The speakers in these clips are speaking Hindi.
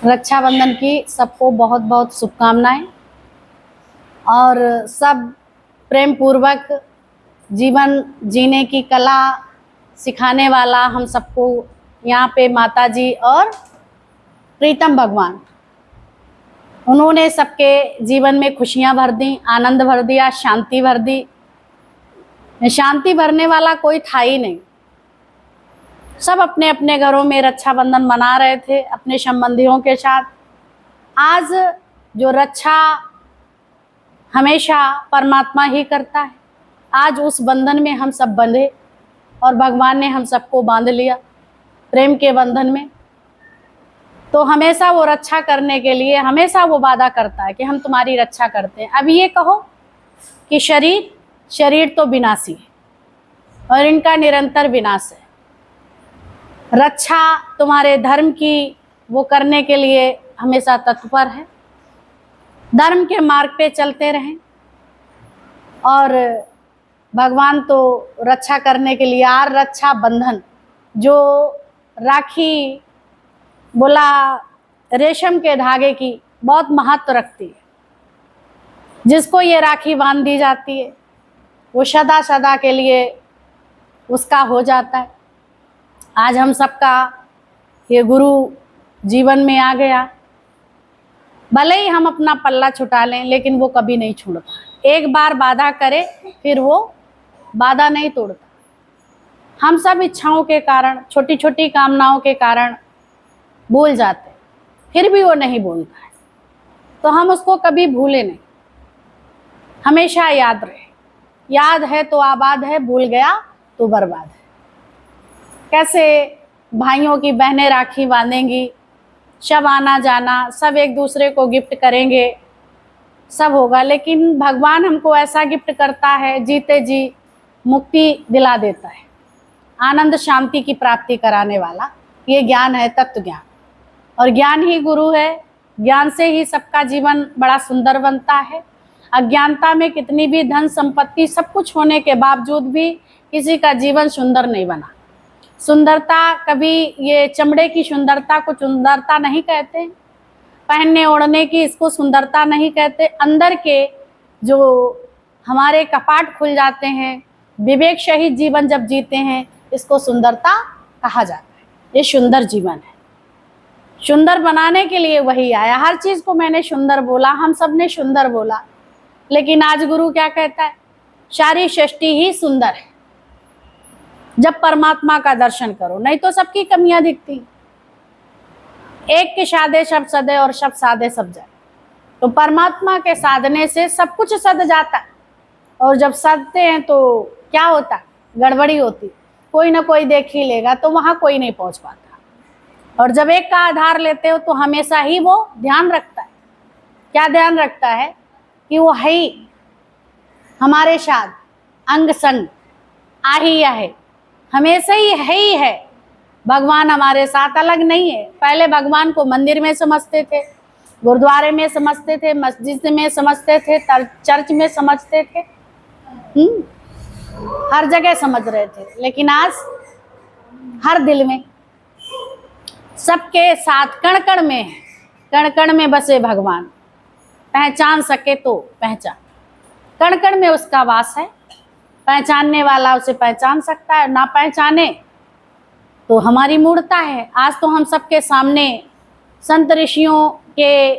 रक्षाबंधन की सबको बहुत बहुत शुभकामनाएं और सब प्रेम पूर्वक जीवन जीने की कला सिखाने वाला हम सबको यहाँ पे माता जी और प्रीतम भगवान, उन्होंने सबके जीवन में खुशियाँ भर दी, आनंद भर दिया, शांति भर दी। शांति भरने वाला कोई था ही नहीं। सब अपने अपने घरों में रक्षाबंधन मना रहे थे अपने संबंधियों के साथ। आज जो रक्षा हमेशा परमात्मा ही करता है, आज उस बंधन में हम सब बंधे और भगवान ने हम सबको बांध लिया प्रेम के बंधन में। तो हमेशा वो रक्षा करने के लिए हमेशा वो वादा करता है कि हम तुम्हारी रक्षा करते हैं। अब ये कहो कि शरीर तो विनाशी है और इनका निरंतर विनाश है। रक्षा तुम्हारे धर्म की वो करने के लिए हमेशा तत्पर है। धर्म के मार्ग पे चलते रहें और भगवान तो रक्षा करने के लिए रक्षा बंधन, जो राखी बोला रेशम के धागे की बहुत महत्व रखती है। जिसको ये राखी बांध दी जाती है वो सदा सदा के लिए उसका हो जाता है। आज हम सबका ये गुरु जीवन में आ गया। भले ही हम अपना पल्ला छुटा लें लेकिन वो कभी नहीं छोड़ता। एक बार वादा करे फिर वो वादा नहीं तोड़ता। हम सब इच्छाओं के कारण, छोटी छोटी कामनाओं के कारण भूल जाते, फिर भी वो नहीं भूलता है। तो हम उसको कभी भूले नहीं, हमेशा याद रहे। याद है तो आबाद है, भूल गया तो बर्बाद है। कैसे भाइयों की बहनें राखी बांधेंगी, सब आना जाना, सब एक दूसरे को गिफ्ट करेंगे, सब होगा। लेकिन भगवान हमको ऐसा गिफ्ट करता है, जीते जी मुक्ति दिला देता है, आनंद शांति की प्राप्ति कराने वाला ये ज्ञान है, तत्व ज्ञान। और ज्ञान ही गुरु है। ज्ञान से ही सबका जीवन बड़ा सुंदर बनता है। अज्ञानता में कितनी भी धन संपत्ति सब कुछ होने के बावजूद भी किसी का जीवन सुंदर नहीं बना। सुंदरता कभी ये चमड़े की सुंदरता को सुंदरता नहीं कहते, पहनने ओढ़ने की इसको सुंदरता नहीं कहते। अंदर के जो हमारे कपाट खुल जाते हैं, विवेक सहित जीवन जब जीते हैं, इसको सुंदरता कहा जाता है। ये सुंदर जीवन है। सुंदर बनाने के लिए वही आया। हर चीज को मैंने सुंदर बोला, हम सब ने सुंदर बोला, लेकिन आज गुरु क्या कहता है? सारी सृष्टि ही सुंदर है जब परमात्मा का दर्शन करो, नहीं तो सबकी कमियां दिखती। एक के साधे सब सदे और सब साधे सब जाए। तो परमात्मा के साधने से सब कुछ सद जाता है। और जब सदते हैं तो क्या होता है? गड़बड़ी होती। कोई ना कोई देख ही लेगा तो वहां कोई नहीं पहुंच पाता। और जब एक का आधार लेते हो तो हमेशा ही वो ध्यान रखता है। क्या ध्यान रखता है? कि वो है ही हमारे साथ, अंग संग आही है, हमेशा ही है। भगवान हमारे साथ अलग नहीं है। पहले भगवान को मंदिर में समझते थे, गुरुद्वारे में समझते थे, मस्जिद में समझते थे, चर्च में समझते थे, हर जगह समझ रहे थे। लेकिन आज हर दिल में, सबके साथ, कण कण में है। कण कण में बसे भगवान। पहचान सके तो पहचान, कण कण में उसका वास है। पहचानने वाला उसे पहचान सकता है, ना पहचाने तो हमारी मूर्खता है। आज तो हम सबके सामने संत ऋषियों के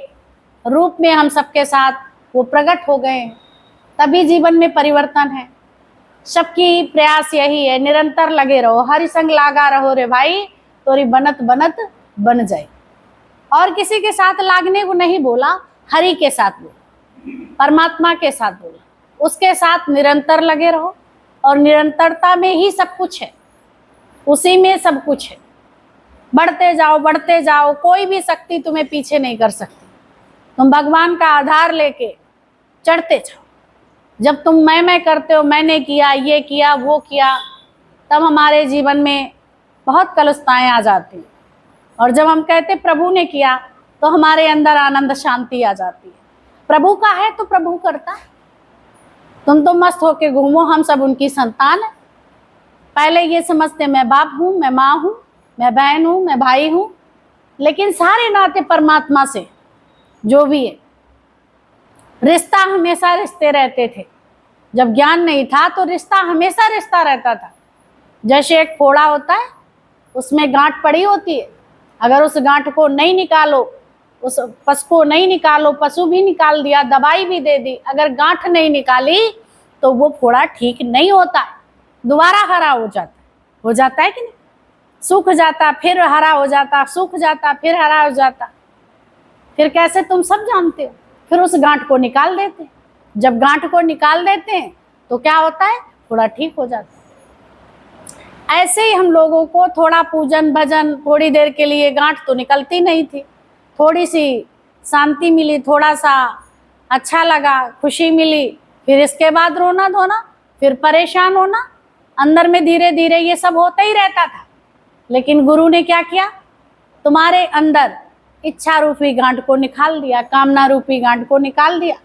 रूप में हम सबके साथ वो प्रकट हो गए, तभी जीवन में परिवर्तन है। सबकी प्रयास यही है, निरंतर लगे रहो, हरि संग लागा रहो रे भाई, तोरी बनत बनत बन जाए। और किसी के साथ लागने को नहीं बोला, हरि के साथ बोला, परमात्मा के साथ बोला। उसके साथ निरंतर लगे रहो और निरंतरता में ही सब कुछ है, उसी में सब कुछ है। बढ़ते जाओ, बढ़ते जाओ, कोई भी शक्ति तुम्हें पीछे नहीं कर सकती। तुम भगवान का आधार लेके चढ़ते जाओ। जब तुम मैं करते हो, मैंने किया, ये किया, वो किया, तब हमारे जीवन में बहुत कलुषताएं आ जाती। और जब हम कहते प्रभु ने किया तो हमारे अंदर आनंद शांति आ जाती है। प्रभु का है तो प्रभु करता है। तुम तो मस्त होके घूमो, हम सब उनकी संतान है। पहले ये समझते मैं बाप हूँ, मैं माँ हूँ, मैं बहन हूँ, मैं भाई हूँ, लेकिन सारे नाते परमात्मा से जो भी है, रिश्ता हमेशा रिश्ते रहते थे। जब ज्ञान नहीं था तो रिश्ता हमेशा रिश्ता रहता था। जैसे एक फोड़ा होता है, उसमें गांठ पड़ी होती है, अगर उस गांठ को नहीं निकालो, उस पस को नहीं निकालो, पशु भी निकाल दिया, दवाई भी दे दी, अगर गांठ नहीं निकाली तो वो फोड़ा ठीक नहीं होता है, दोबारा हरा हो जाता है कि नहीं? सूख जाता, फिर हरा हो जाता, सूख जाता, फिर हरा हो जाता। फिर कैसे, तुम सब जानते हो। फिर उस गांठ को निकाल देते हैं। जब गांठ को निकाल देते हैं तो क्या होता है, थोड़ा ठीक हो जाता है। ऐसे ही हम लोगों को थोड़ा पूजन भजन, थोड़ी देर के लिए गांठ तो निकलती नहीं थी, थोड़ी सी शांति मिली, थोड़ा सा अच्छा लगा, खुशी मिली, फिर इसके बाद रोना धोना, फिर परेशान होना, अंदर में धीरे धीरे ये सब होता ही रहता था। लेकिन गुरु ने क्या किया, तुम्हारे अंदर इच्छा रूपी गांठ को निकाल दिया, कामना रूपी गांठ को निकाल दिया,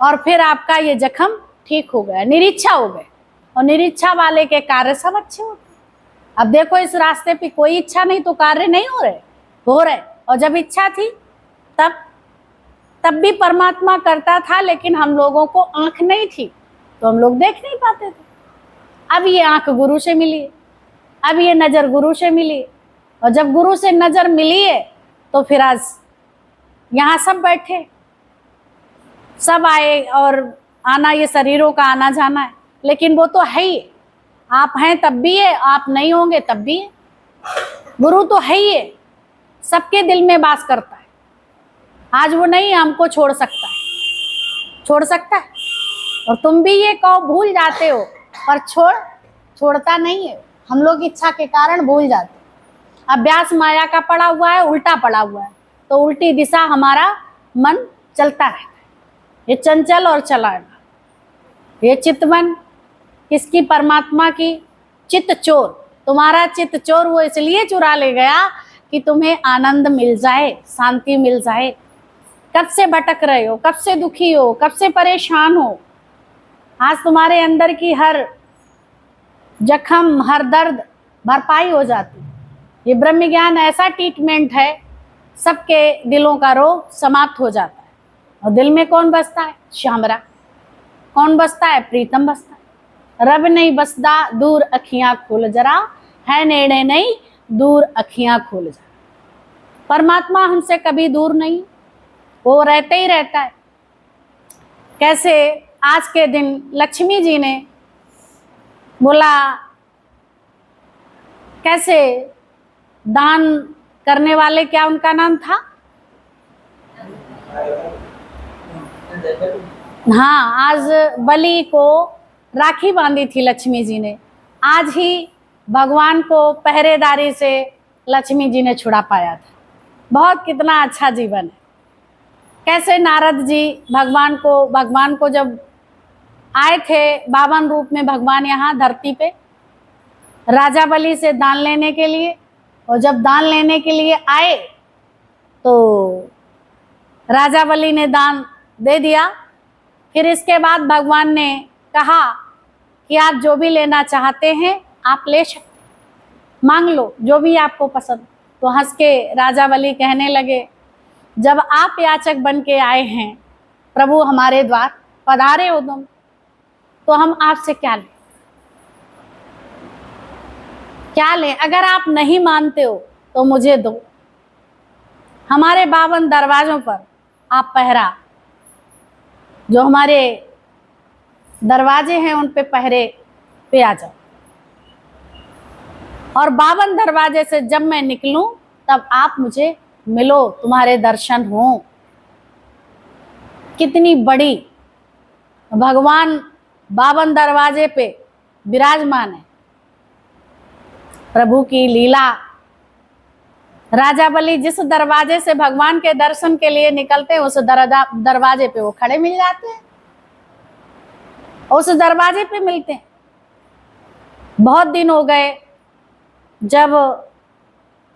और फिर आपका ये जख्म ठीक हो गया, निरीच्छा हो गए। और निरीच्छा वाले के कार्य सब अच्छे होते। अब देखो, इस रास्ते पे कोई इच्छा नहीं तो कार्य नहीं हो रहे। और जब इच्छा थी तब भी परमात्मा करता था, लेकिन हम लोगों को आंख नहीं थी तो हम लोग देख नहीं पाते थे। अब ये आंख गुरु से मिली है, अब ये नज़र गुरु से मिली है। और जब गुरु से नज़र मिली है तो फिर आज यहाँ सब बैठे, सब आए, और आना ये शरीरों का आना जाना है, लेकिन वो तो है ही। आप हैं तब भी है, आप नहीं होंगे तब भी है। गुरु तो है ही है, सबके दिल में वास करता है। आज वो नहीं हमको छोड़ सकता है। और तुम भी ये कहो भूल जाते हो, पर छोड़ता नहीं है। हम लोग इच्छा के कारण भूल जाते हैं। अभ्यास माया का पड़ा हुआ है, उल्टा पड़ा हुआ है, तो उल्टी दिशा हमारा मन चलता रहता है। ये चंचल और चलाना, ये चितवन किसकी, परमात्मा की। चित्त चोर, तुम्हारा चित्त चोर वो इसलिए चुरा ले गया कि तुम्हें आनंद मिल जाए, शांति मिल जाए। कब से भटक रहे हो, कब से दुखी हो, कब से परेशान हो। आज तुम्हारे अंदर की हर जख्म, हर दर्द भरपाई हो जाती है। ये ब्रह्म ज्ञान ऐसा ट्रीटमेंट है, सबके दिलों का रोग समाप्त हो जाता है। और दिल में कौन बसता है, श्यामरा। कौन बसता है, प्रीतम बसता है। रब नहीं बसदा, दूर अखियां खोल जरा, है नेड़े नहीं, दूर अखियां खोल जरा। परमात्मा हमसे कभी दूर नहीं, वो रहते ही रहता है। कैसे आज के दिन लक्ष्मी जी ने बोला, कैसे दान करने वाले, क्या उनका नाम था, हाँ, आज बलि को राखी बांधी थी लक्ष्मी जी ने। आज ही भगवान को पहरेदारी से लक्ष्मी जी ने छुड़ा पाया था। बहुत कितना अच्छा जीवन है। कैसे नारद जी भगवान को जब आए थे 52 रूप में भगवान यहाँ धरती पे राजा बलि से दान लेने के लिए, और जब दान लेने के लिए आए तो राजा बलि ने दान दे दिया। फिर इसके बाद भगवान ने कहा कि आप जो भी लेना चाहते हैं आप ले सकते, मांग लो जो भी आपको पसंद। तो हंस के राजा बलि कहने लगे, जब आप याचक बन के आए हैं प्रभु हमारे द्वार पधारे हो तुम, तो हम आपसे क्या लें, क्या लें। अगर आप नहीं मानते हो तो मुझे दो। हमारे 52 दरवाजों पर आप पहरा, जो हमारे दरवाजे हैं उन पे पहरे पे आ जाओ, और 52 दरवाजे से जब मैं निकलूं तब आप मुझे मिलो, तुम्हारे दर्शन हो। कितनी बड़ी भगवान 52 दरवाजे पे विराजमान है। प्रभु की लीला। राजा बलि जिस दरवाजे से भगवान के दर्शन के लिए निकलते हैं उस दरवाजे पे वो खड़े मिल जाते हैं, उस दरवाजे पे मिलते हैं। बहुत दिन हो गए जब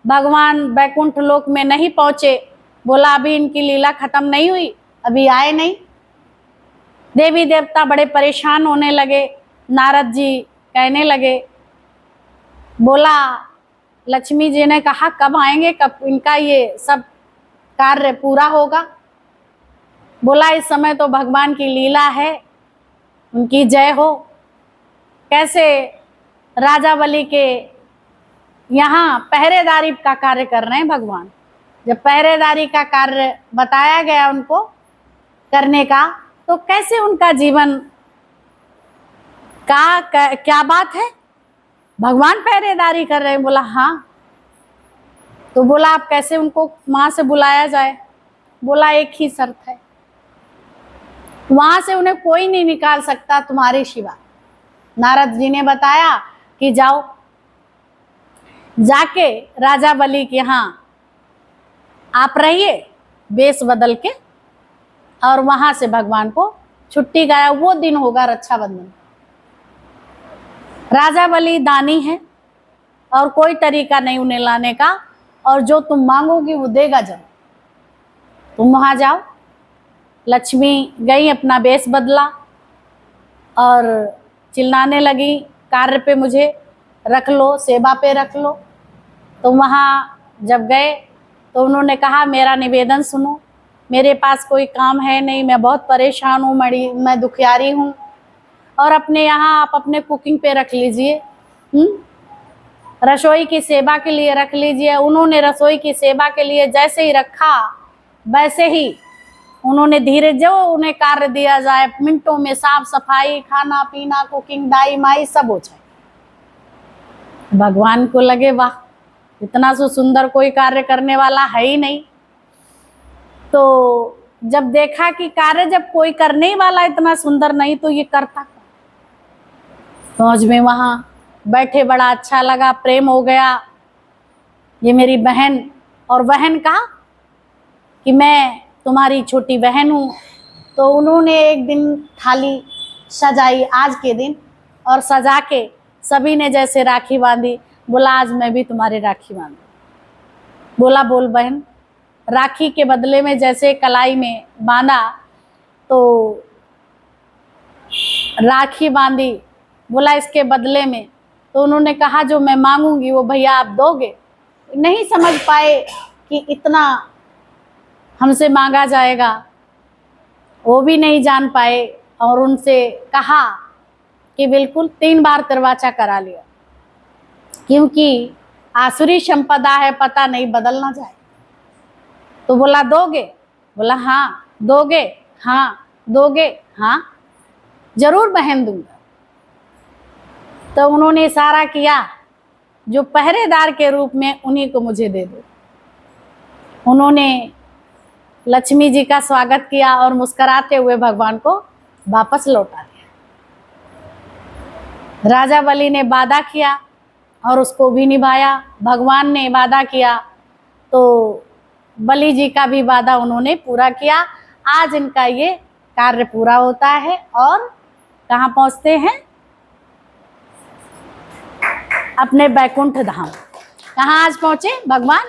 भगवान बैकुंठ लोक में नहीं पहुंचे, बोला अभी इनकी लीला खत्म नहीं हुई, अभी आए नहीं। देवी देवता बड़े परेशान होने लगे। नारद जी कहने लगे, बोला लक्ष्मी जी ने कहा कब आएंगे, कब इनका ये सब कार्य पूरा होगा। बोला इस समय तो भगवान की लीला है, उनकी जय हो। कैसे राजा बलि के यहाँ पहरेदारी का कार्य कर रहे हैं भगवान। जब पहरेदारी का कार्य बताया गया उनको करने का, तो कैसे उनका जीवन का क्या बात है, भगवान पहरेदारी कर रहे हैं। बोला हाँ। तो बोला आप कैसे उनको वहां से बुलाया जाए। बोला एक ही शर्त है, वहां से उन्हें कोई नहीं निकाल सकता तुम्हारे सिवा। नारद जी ने बताया कि जाओ, जाके राजा बलि के यहाँ आप रहिए वेश बदल के, और वहां से भगवान को छुट्टी गया। वो दिन होगा रक्षाबंधन। राजा बलि दानी है और कोई तरीका नहीं उन्हें लाने का, और जो तुम मांगोगी वो देगा जब। तुम वहां जाओ। लक्ष्मी गई, अपना वेश बदला और चिल्लाने लगी कार्य पे मुझे रख लो, सेवा पे रख लो। तो वहाँ जब गए तो उन्होंने कहा मेरा निवेदन सुनो, मेरे पास कोई काम है नहीं, मैं बहुत परेशान हूँ, मैं दुखियारी हूँ, और अपने यहाँ आप अपने कुकिंग पे रख लीजिए, रसोई की सेवा के लिए रख लीजिए। उन्होंने रसोई की सेवा के लिए जैसे ही रखा, वैसे ही उन्होंने धीरे जो उन्हें कार्य दिया जाए मिनटों में साफ सफाई, खाना पीना, कुकिंग, दाई माई सब हो जाए। भगवान को लगे वाह, इतना सुंदर कोई कार्य करने वाला है ही नहीं। तो जब देखा कि कार्य जब कोई करने वाला इतना सुंदर नहीं, तो ये करता कौन। फौज में वहां बैठे बड़ा अच्छा लगा, प्रेम हो गया। ये मेरी बहन, और बहन कहा कि मैं तुम्हारी छोटी बहन हूँ। तो उन्होंने एक दिन थाली सजाई आज के दिन, और सजा के सभी ने जैसे राखी बांधी। बोला आज मैं भी तुम्हारी राखी बांधू। बोला बोल बहन। राखी के बदले में जैसे कलाई में बांधा, तो राखी बांधी। बोला इसके बदले में, तो उन्होंने कहा जो मैं मांगूंगी वो भैया आप दोगे। नहीं समझ पाए कि इतना हमसे मांगा जाएगा, वो भी नहीं जान पाए, और उनसे कहा कि बिल्कुल 3 बार तिरवाचा करा लिया, क्योंकि आसुरी संपदा है, पता नहीं बदल ना जाए। तो बोला दोगे। बोला हाँ दोगे, हाँ दोगे, हाँ जरूर बहन दूंगा। तो उन्होंने इशारा किया जो पहरेदार के रूप में उन्हीं को मुझे दे दो। उन्होंने लक्ष्मी जी का स्वागत किया और मुस्कुराते हुए भगवान को वापस लौटा दिया। राजा बलि ने वादा किया और उसको भी निभाया। भगवान ने वादा किया तो बलि जी का भी वादा उन्होंने पूरा किया। आज इनका ये कार्य पूरा होता है और कहाँ पहुँचते हैं, अपने बैकुंठ धाम। कहाँ आज पहुँचे भगवान,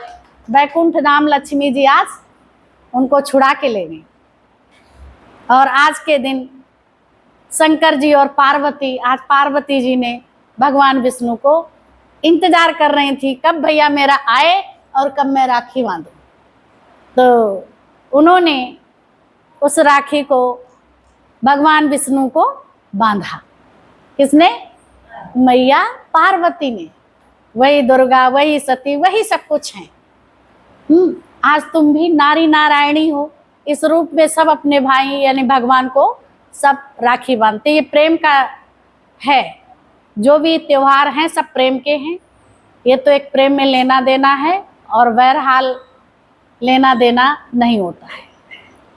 बैकुंठ धाम। लक्ष्मी जी आज उनको छुड़ा के ले गई। और आज के दिन शंकर जी और पार्वती, आज पार्वती जी ने भगवान विष्णु को इंतजार कर रही थी कब भैया मेरा आए और कब मैं राखी बांधूं। तो उन्होंने उस राखी को भगवान विष्णु को बांधा। किसने, मैया पार्वती ने। वही दुर्गा, वही सती, वही सब कुछ है। आज तुम भी नारी नारायणी हो, इस रूप में सब अपने भाई यानी भगवान को सब राखी बांधते। ये प्रेम का है, जो भी त्योहार हैं सब प्रेम के हैं। ये तो एक प्रेम में लेना देना है और बहरहाल लेना देना नहीं होता है।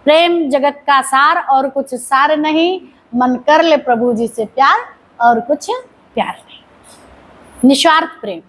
प्रेम जगत का सार और कुछ सार नहीं, मन कर ले प्रभु जी से प्यार और कुछ प्यार नहीं। निस्वार्थ प्रेम।